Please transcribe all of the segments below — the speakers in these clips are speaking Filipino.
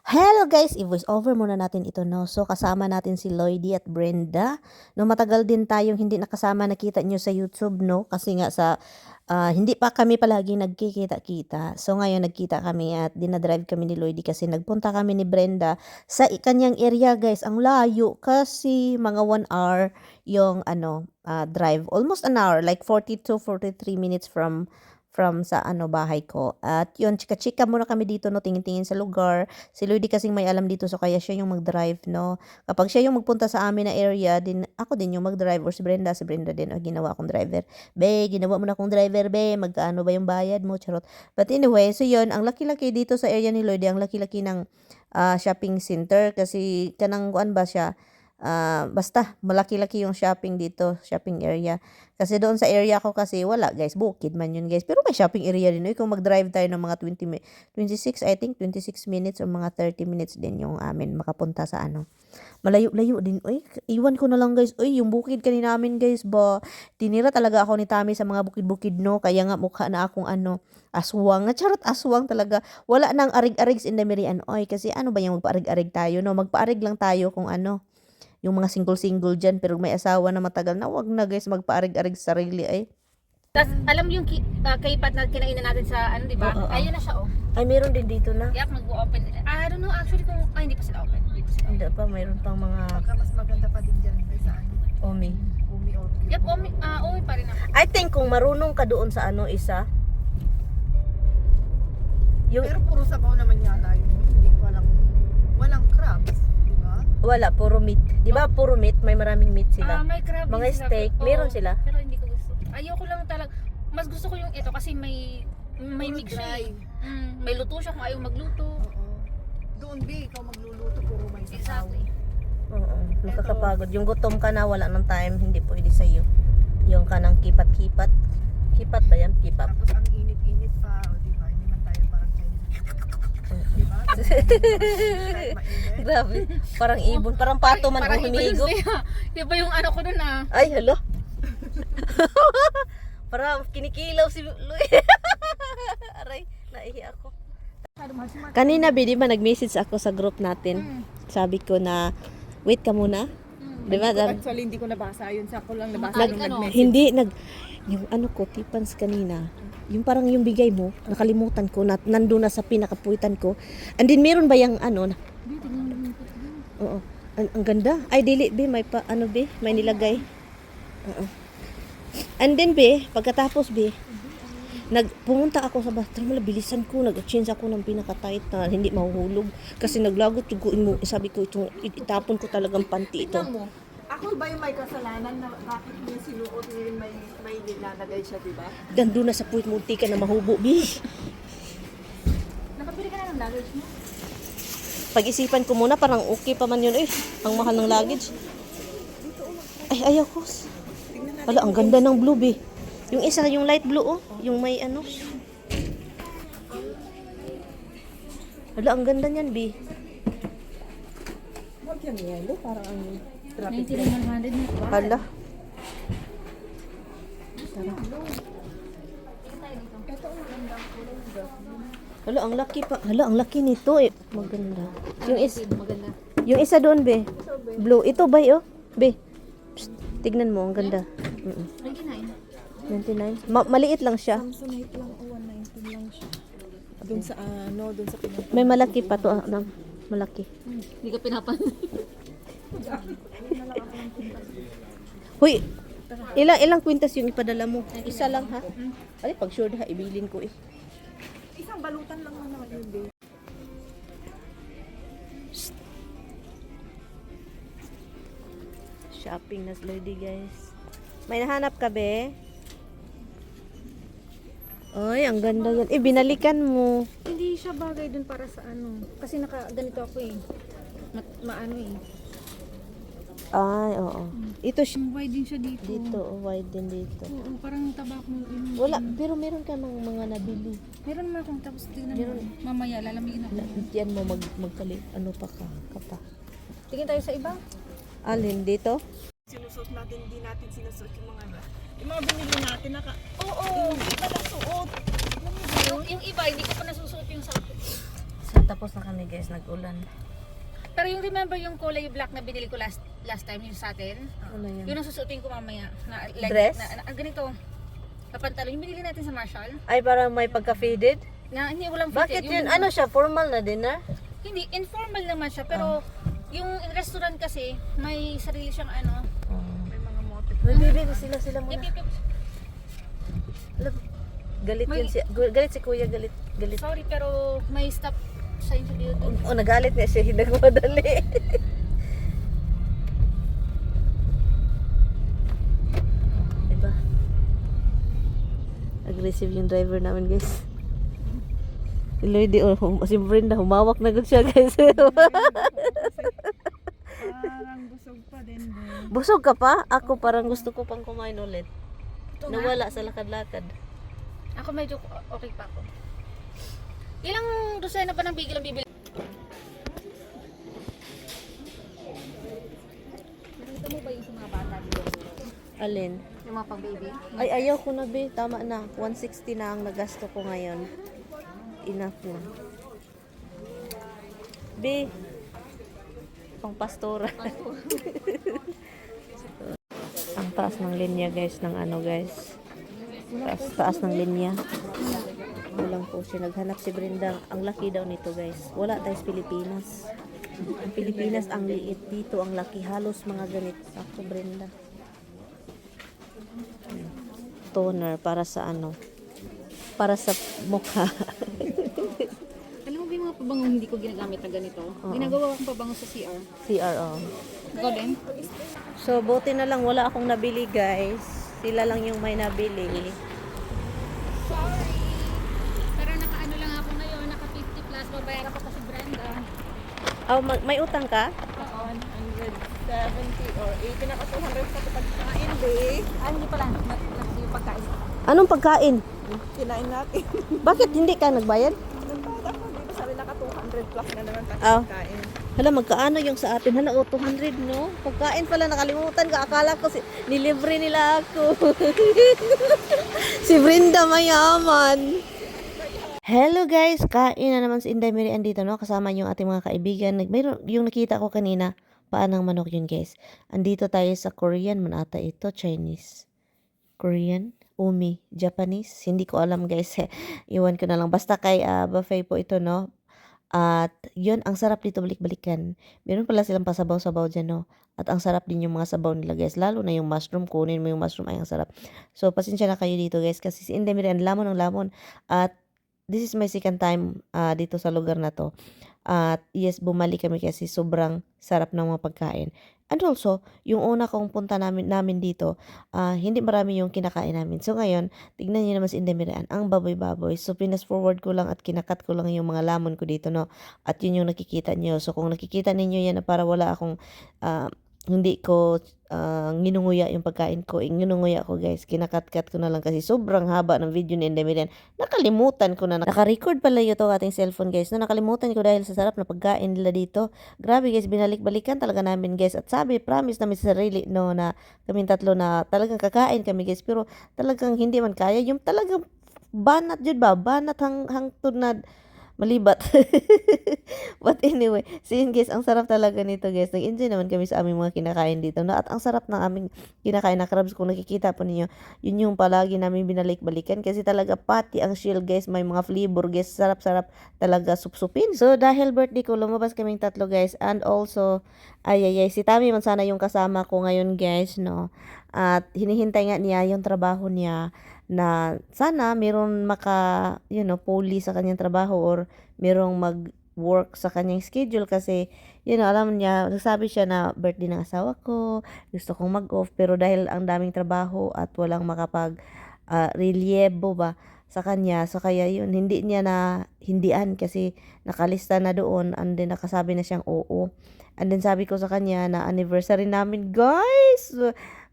Hello guys, i-voice over muna natin ito, no? So kasama natin si Lloydie at Brenda. No, matagal din tayong hindi nakasama, nakita nyo sa YouTube, no? Kasi nga sa hindi pa kami palagi nagkikita-kita. So ngayon nagkita kami at dinadrive kami ni Lloydie kasi nagpunta kami ni Brenda sa kanyang area, guys. Ang layo kasi mga 1 hour yung drive. Almost an hour, like 42-43 minutes from sa bahay ko. At yun, chika-chika muna kami dito, no, tingin-tingin sa lugar. Si Lloydie kasing may alam dito, so kaya siya yung mag-drive, no. Kapag siya yung magpunta sa amin na area, din ako din yung mag-drive, or si Brenda din, ginawa akong driver. Be, ginawa mo na akong driver, be, magkaano ba yung bayad mo, charot. But anyway, so yun, ang laki-laki dito sa area ni Lloydie, ang laki-laki ng shopping center, kasi kanang kuan ba siya, basta malaki-laki yung shopping dito, shopping area. Kasi doon sa area ko kasi wala, guys, bukid man yun, guys. Pero may shopping area din. Kung mag-drive tayo ng mga 26, I think 26 minutes or mga 30 minutes din yung amin makapunta sa malayo-layo din. Uy, iwan ko na lang, guys. Uy, yung bukid kanina namin, guys, ba, tinira talaga ako ni Tami sa mga bukid-bukid, no? Kaya nga mukha na akong aswang. Charot, aswang talaga. Wala nang arig-arig in the Mirian. Oy, kasi ano ba yung magpaarig-arig tayo, no? Magpaarig lang tayo kung yung mga single-single dyan, pero may asawa na matagal na, wag na, guys, magpaarig-arig sa sarili, ay. Tas alam yung kaipat na kinainan natin sa di ba? Oo, oo. Ayun na siya, oh. Ay, meron din dito na. Yak mag-open. I don't know actually kung hindi pa sila open. Hindi pa sila. Hindi pa, mayroon pang mga Baka mas maganda pa din dyan kaysa omi. Umi or Yep, omi pa rin ako. I think kung marunong ka doon sa isa, yung Pero puro sabaw naman yata yun. Hindi walang crabs, di ba? wala, puro meat. Di ba puro meat? May maraming meat sila. May crab Mga din sila, steak, pero- meron oo, sila? Pero hindi ko gusto. Ayoko lang talaga. Mas gusto ko yung ito kasi may Puro mix siya. dry. May luto siya kung ayaw magluto. Oo. Doon, B, ikaw magluluto, puro may sabaw. Exactly. Oo, nakakapagod. Yung gutom ka na, wala ng time, hindi pwede sa'yo. Yung kanang kipat-kipat. Kipat ba yan? Kipat. Tapos ang init-init pa, o di ba? Hindi man tayo parang Chinese. Di ba? Kahit mainit. Grabe. Parang ibon. Parang pato man Parang ang humihigo. Iba yung ano ko dun Ay, hala. Parang kinikilaw si Louie. Aray, naihi ako. Kanina, di ba, nag-message ako sa group natin. Sabi ko na, wait ka muna. Di ba? Actually, hindi ko nabasa yun. Sa ako lang nabasa Nag- nung ano? nag-message. Hindi, yung ko, tipans kanina, yung parang yung bigay mo, nakalimutan ko, nandun na sa pinakapuwitan ko. And then, meron ba yung oo, ang ganda. Ay, dili, be, may may nilagay. Oo. And then, be, pagkatapos, be, pumunta ako sa bathroom, bilisan ko, nag-change ako ng pinaka-tight na hindi mahuhulog. Kasi naglagot yung sabi ko, itapon ko talagang panty ito. Tingnan mo, ako ba yung may kasalanan na bakit yung sinuot ngayon may nilalagay siya, di ba? Gando na sa puwit, munti ka na mahubo, be. Nakabili ka na ng luggage mo? Pag-isipan ko muna, parang okay pa man yun, ang mahal ng luggage. Ay, ayaw ko. Wala, ang ganda ng blue, be. Yung isa, yung light blue, yung may Wala, ang ganda niyan, be. Huwag yung yellow, parang ang traffic 19,100 na. Hala. Hala, ang laki pa. Hala, ang laki nito, maganda. Maganda. Yung isa doon, be. Blue. Ito, ba, be. Psst, tignan mo, ang ganda. 99. Maliit lang siya. Samsonite lang o 119 lang siya. Doon sa doon sa pinag. May malaki pa to, malaki. Hindi ka pinapansin. Huy, ilang kwintas yung ipadala mo? Isa lang, ha? Ay, pag sure ha, ibilin ko Isang balutan lang naman yun, babe. Shopping na slowly, guys. May nahanap ka, be? Ay, ang ganda yan. Binalikan mo. Hindi siya bagay dun para sa Kasi ganito ako maano Ay, oo. Ito siya. Wide din siya dito. Dito, wide din dito. Oo, parang tabak mo. Wala, pero meron ka mga nabili. Meron naman akong tapos tingnan mo. Mamaya lalamigin ako. Yan mo magkali, pa ka. Tingin tayo sa iba. Alin, dito? Sinusuot natin, hindi natin sinusuot yung mga binili natin Oo, hindi pa nasuot. Yung iba, hindi ko pa nasusuot yung sa Tapos na kami guys, nag-ulan. Pero yung remember yung kulay black na binili ko last time yung sa atin? Ano yun? Yun ang susuotin ko mamaya. Na, like, Dress? Ganito. Na pantalon. Yung binili natin sa Marshall. Ay, parang may pagka-faded? Na hindi walang Bakit fitted. yun? Yung- Ano siya? Formal na dinner? Hindi, informal naman siya. Pero yung restaurant kasi, may sarili siyang ano. May mga motif. Nagbibig sila muna. Yep. Alam, galit May- yun si, galit si kuya, galit. Sorry, pero may stop sign sa dito. O, nagalit na siya, hindi nagmadali. Diba? Aggressive yung driver namin guys. Si Lloydie, si Brenda, humawak na gud siya guys. Parang busog pa din. Busog ka pa? Ako parang gusto ko pang kumain ulit. Nawala sa lakad-lakad. Ako medyo okay pa ako. Ilang dosena pa ng bigil ang bibili? Nakita mo ba yung sa mga bata dito? Alin? Yung mga pang baby? Ay, ayaw ko na be. Tama na. 160 na ang nagasto ko ngayon. Enough na. Be. Pang pastora. Ang taas ng linya guys. Ng ano guys. Taas ng linya. Walang po siya. Naghanap si Brenda. Ang laki daw nito guys. Wala tayo sa Pilipinas. Ang Pilipinas ang liit. Dito ang laki. Halos mga ganit. Ako Brenda. Toner para sa ano? Para sa mukha. Alam mo ba yung mga pabangong hindi ko ginagamit na ganito? Ginagawa akong pabango sa CR. CRO. Ikaw din? So, buti na lang wala akong nabili guys. Sila lang yung may nabili. Sorry! Pero naka-ano lang ako ngayon, naka 50 plus, babayaran ko pa si Brenda. Oh, may utang ka? Oo. 170 or 80 na ka 200 sa pagkain, be. Hindi pala, yung pagkain. Anong pagkain? Kinain natin. Bakit hindi ka nagbayad? Nagbayad ako, di ba sabi naka 200 plus na naman Ah. pagkain. Hala, magkaano yung sa atin? Hala, 200 no? Pagkain pala, nakalimutan ka. Akala ko nilibre nila ako. Si Brenda mayaman. Hello guys, kain na naman si Inday Mary andito no, kasama yung ating mga kaibigan. Mayroon yung nakita ko kanina, paanang manok yun guys. Andito tayo sa Korean man ata ito, Chinese. Korean, umi, Japanese, hindi ko alam guys. Iwan ko na lang. Basta kay buffet po ito no. At yun, ang sarap dito balik-balikan. Meron pala silang pasabaw-sabaw dyan, no? At ang sarap din yung mga sabaw nila, guys. Lalo na yung mushroom. Kunin mo yung mushroom, ay ang sarap. So, pasensya na kayo dito, guys. Kasi si Inday Mary, ang lamon ng lamon. At this is my second time dito sa lugar na to. At yes, bumalik kami kasi sobrang sarap ng mga pagkain. And also, yung una kong punta namin dito, hindi marami yung kinakain namin. So ngayon, tignan niyo naman si Inday Mary, ang baboy-baboy. So pinas forward ko lang at kinakat ko lang yung mga lamon ko dito, no? At yun yung nakikita niyo. So kung nakikita ninyo yan na para wala akong hindi ko nginunguya yung pagkain ko. Nginunguya ko guys. Kinakat-kat ko na lang kasi sobrang haba ng video ni Inday Mary. Nakalimutan ko na. Naka-record pala yung ating cellphone guys. No, nakalimutan ko dahil sa sarap na pagkain nila dito. Grabe guys, binalik-balikan talaga namin guys. At sabi, promise namin sa sarili no, na kaming tatlo na talagang kakain kami guys. Pero talagang hindi man kaya. Yung talagang banat yun ba? Banat hangtod na malibat. But anyway, so yun guys, ang sarap talaga nito guys. Nag-enjoy naman kami sa aming mga kinakain dito. No? At ang sarap ng aming kinakain na crabs. Kung nakikita po ninyo, yun yung palagi namin binalik-balikan. Kasi talaga pati ang shell guys, may mga flavor guys. Sarap-sarap talaga supsupin. So dahil birthday ko, lumabas kaming tatlo guys. And also, si Tami man sana yung kasama ko ngayon guys. No? At hinihintay nga niya yung trabaho niya na sana meron puli sa kanyang trabaho or merong mag-work sa kanyang schedule kasi, alam niya, nagsabi siya na birthday ng asawa ko, gusto kong mag-off, pero dahil ang daming trabaho at walang relyebo ba sa kanya, so kaya yun, hindi niya na hindian kasi nakalista na doon and then nakasabi na siyang oo. And then sabi ko sa kanya na anniversary namin, guys!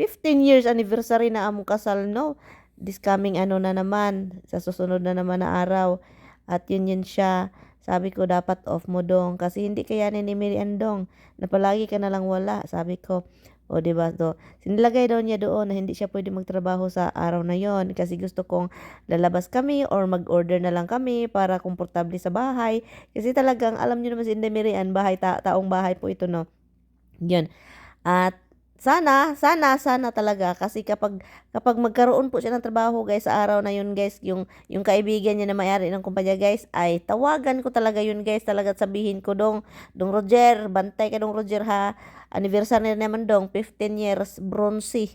15 years anniversary na among kasal, no? This coming na naman, sa susunod na naman na araw. At yun siya. Sabi ko, dapat off mo dong. Kasi hindi kayanin ni Mary Andong na palagi ka na lang wala. Sabi ko, O, 'di ba? So, sinilagay daw niya doon na hindi siya pwede magtrabaho sa araw na yon kasi gusto kong lalabas kami or mag-order na lang kami para komportable sa bahay. Kasi talagang alam niyo naman si Inday Miriam, taong bahay po ito, no? Yun. At sana talaga kasi kapag magkaroon po siya ng trabaho guys sa araw na yun guys, yung kaibigan niya na may-ari ng kumpanya guys, ay tawagan ko talaga yun guys, talaga sabihin ko dong Roger, bantay ka dong Roger ha. Anniversary na naman dong 15 years bronze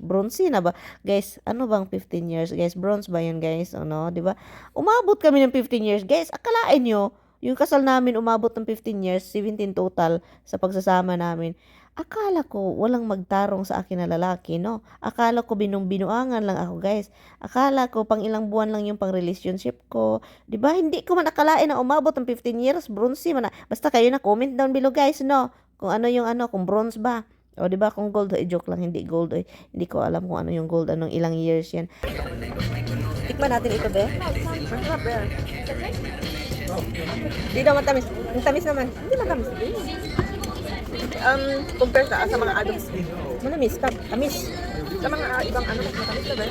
na ba? Guys, ano bang 15 years guys? Bronze ba yun guys? Ano, 'di ba? Umabot kami ng 15 years guys. Akalain nyo, yung kasal namin umabot ng 15 years, 17 total sa pagsasama namin. Akala ko walang magtarong sa akin na lalaki, no? Akala ko binuangan lang ako, guys. Akala ko pang ilang buwan lang yung pang relationship ko. 'Di ba? Hindi ko man akalain na umabot ng 15 years, bronze man. Basta kayo na comment down below, guys, no? Kung ano yung ano, kung bronze ba. O, 'di ba? Kung gold, joke lang, hindi gold. Hindi ko alam kung ano yung gold, anong ilang years yan. Tikman natin ito, be. Masarap yan. Hindi daw matamis. Ang tamis naman. Hindi matamis din. Compare sa mga adults. Manamis, tamis. Sa mga ibang ano, mas matamis na ba?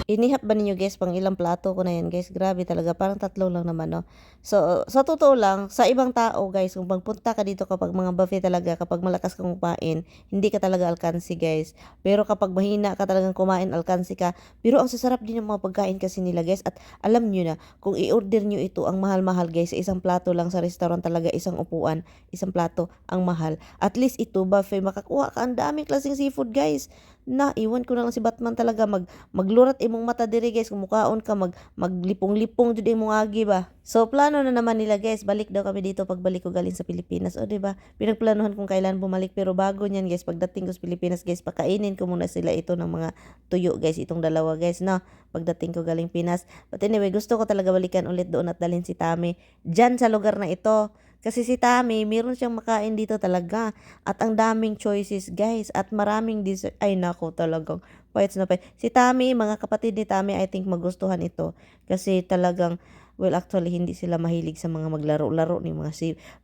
Inihap ba ninyo guys pang ilang plato ko na yan guys? Grabe talaga, parang 3 lang naman, no? So, sa totoo lang, sa ibang tao guys, kung pagpunta ka dito kapag mga buffet talaga, kapag malakas kang kumain, hindi ka talaga alkansi guys. Pero kapag mahina ka talagang kumain, alkansi ka. Pero ang sasarap din ng mga pagkain kasi nila guys. At alam nyo na, kung i-order nyo ito, ang mahal-mahal guys, sa isang plato lang sa restaurant talaga, isang upuan, isang plato, ang mahal. At least ito, buffet, makakuha ka, ang daming klaseng seafood guys. Na, iwan ko na lang si Batman talaga, maglurat imong mata diri guys, kung mukaon ka, maglipong-lipong jud imong agi ba. So plano na naman nila guys, balik daw kami dito pagbalik ko galing sa Pilipinas. O, di ba? Pinagplanuhan kung kailan bumalik, pero bago niyan guys, pagdating ko sa Pilipinas guys, pakainin ko muna sila ito ng mga tuyo guys, itong dalawa guys, no? Pagdating ko galing Pinas. But anyway, gusto ko talaga balikan ulit doon at dalhin si Tami diyan sa lugar na ito. Kasi si Tami, meron siyang makain dito talaga. At ang daming choices, guys. At maraming dessert. Ay, nako talagang. Pahit na pahit. Si Tami, mga kapatid ni Tami, I think magustuhan ito. Kasi talagang, well, actually, hindi sila mahilig sa mga maglaro-laro ni mga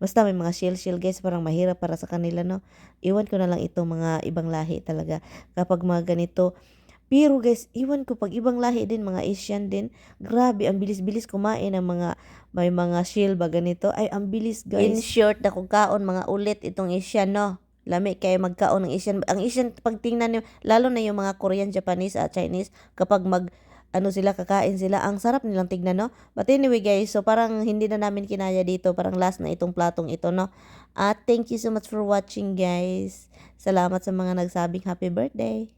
basta may mga shell guys. Parang mahirap para sa kanila, no? Iwan ko na lang ito, mga ibang lahi talaga. Kapag mga ganito, pero guys, iwan ko pag ibang lahi din, mga Asian din, grabe, ang bilis-bilis kumain ng may mga shield ba ganito. Ay, ang bilis guys. In short, na kung kaon, mga ulit itong Asian, no? Lami kayo magkaon ng Asian. Ang Asian, pag tingnan nyo, lalo na yung mga Korean, Japanese at Chinese, kapag ano sila, kakain sila, ang sarap nilang tignan, no? But anyway guys, so parang hindi na namin kinaya dito, parang last na itong platong ito, no? At thank you so much for watching guys. Salamat sa mga nagsabing happy birthday.